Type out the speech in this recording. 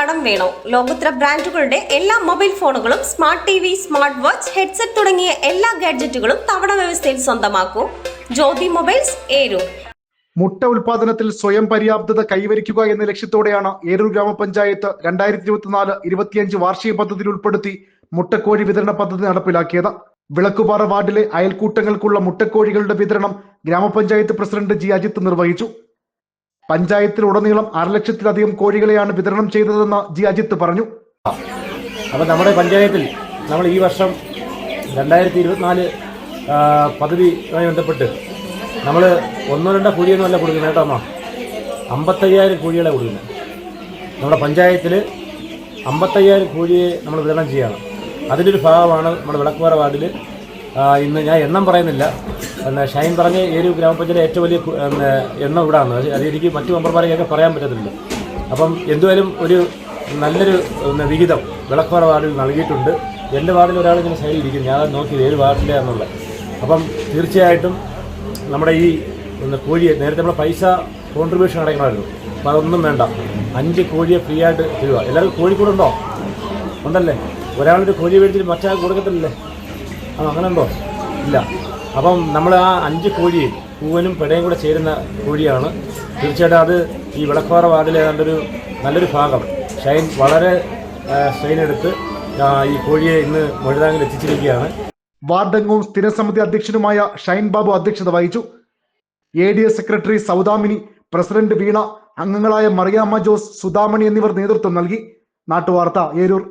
കടം വേണോ? ലോകോത്തര ബ്രാൻഡുകളുടെ എല്ലാ മൊബൈൽ ഫോണുകളും smart TV, smart watch, headset തുടങ്ങിയ എല്ലാ ഗാഡ്ജറ്റുകളും തവണ വ്യവസ്ഥയിൽ സ്വന്തമാക്കൂ. ജ്യോതി മൊബൈൽസ്, ഏരൂർ. മുട്ട ഉൽപാദനത്തിൽ സ്വയം പര്യാപ്തത കൈവരിക്കുക എന്ന ലക്ഷ്യത്തോടെയാണ് ഏരൂർ ഗ്രാമപഞ്ചായത്ത് 2024-25 വാർഷിക പദ്ധതിയിൽ ഉൾപ്പെടുത്തി മുട്ടക്കോഴി വിതരണ പദ്ധതി നടപ്പിലാക്കിയത്. വിളക്കുപാറ വാർഡിലെ അയൽക്കൂട്ടങ്ങൾക്കുള്ള മുട്ടക്കോഴികളുടെ വിതരണം ഗ്രാമപഞ്ചായത്ത് പ്രസിഡന്റ് ജി അജിത്ത് നിർവഹിച്ചു. പഞ്ചായത്തിലുടനീളം 6 ലക്ഷത്തിലധികം കോഴികളെയാണ് വിതരണം ചെയ്തതെന്ന് ജി അജിത്ത് പറഞ്ഞു. അപ്പോൾ നമ്മുടെ പഞ്ചായത്തിൽ നമ്മൾ ഈ വർഷം 2024 പദ്ധതിയുമായി ബന്ധപ്പെട്ട് നമ്മൾ 1-2 കോഴിയൊന്നുമല്ല കൊടുക്കുന്നത് കേട്ടോ അമ്മ, 55,000 കോഴികളെ കൊടുക്കുന്നത്. നമ്മുടെ പഞ്ചായത്തിൽ 55,000 കോഴിയെ നമ്മൾ വിതരണം ചെയ്യുകയാണ്. അതിൻ്റെ ഒരു ഭാഗമാണ് നമ്മുടെ വിളക്കുപാറ വാർഡിൽ ഇന്ന് ഞാൻ എണ്ണം പറയുന്നില്ല, ഷൈൻ പറഞ്ഞ ഏരൂർ ഗ്രാമപഞ്ചായത്തിലെ ഏറ്റവും വലിയ എണ്ണം ഇവിടാണ്. അത് എനിക്ക് മറ്റു മെമ്പർമാരെയൊക്കെ പറയാൻ പറ്റത്തില്ല. അപ്പം എന്തുവായാലും ഒരു നല്ലൊരു വിഹിതം വിളക്കുപാറ വാർഡിൽ നൽകിയിട്ടുണ്ട്. എൻ്റെ വാർഡിൽ ഒരാൾ ഇങ്ങനെ സൈഡിൽ ഇരിക്കും, ഞാൻ നോക്കിയത് ഏത് വാർഡിലാണെന്നുള്ളത്. അപ്പം തീർച്ചയായിട്ടും നമ്മുടെ ഈ കോഴിയെ നേരത്തെ നമ്മുടെ പൈസ കോൺട്രിബ്യൂഷൻ അടയ്ക്കണമായിരുന്നു. അപ്പോൾ അതൊന്നും വേണ്ട, 5 കോഴിയെ ഫ്രീ ആയിട്ട് തരിക. എല്ലാവർക്കും കോഴിക്കൂടുണ്ടോ? ഉണ്ടല്ലേ? ഒരാളൊരു കോഴി മേടിച്ചിട്ട് മറ്റേ കൊടുക്കത്തില്ലേ? അങ്ങനെ ഉണ്ടോ? ഇല്ല. അപ്പം നമ്മൾ ആ 5 കോഴിയും പൂവനും പെടയും കൂടെ ചേരുന്ന കോഴിയാണ്. തീർച്ചയായിട്ടും അത് ഈ വിളക്കുപാറ വാർഡിലെ ഏതാണ്ടൊരു നല്ലൊരു ഭാഗം ഷൈൻ വളരെ ഷൈനെടുത്ത് ഈ കോഴിയെ ഇന്ന് മൊഴിതാങ്ങിൽ എത്തിച്ചിരിക്കുകയാണ്. വാർഡംഗവും സ്ഥിരസമിതി അധ്യക്ഷനുമായ ഷൈൻ ബാബു അധ്യക്ഷത വഹിച്ചു. ADS സെക്രട്ടറി സൗദാമിനി, പ്രസിഡന്റ് വീണ, അംഗങ്ങളായ മറിയാമ്മ ജോസ്, സുധാമണി എന്നിവർ നേതൃത്വം നൽകി. നാട്ടുവാർത്ത, ഏരൂർ.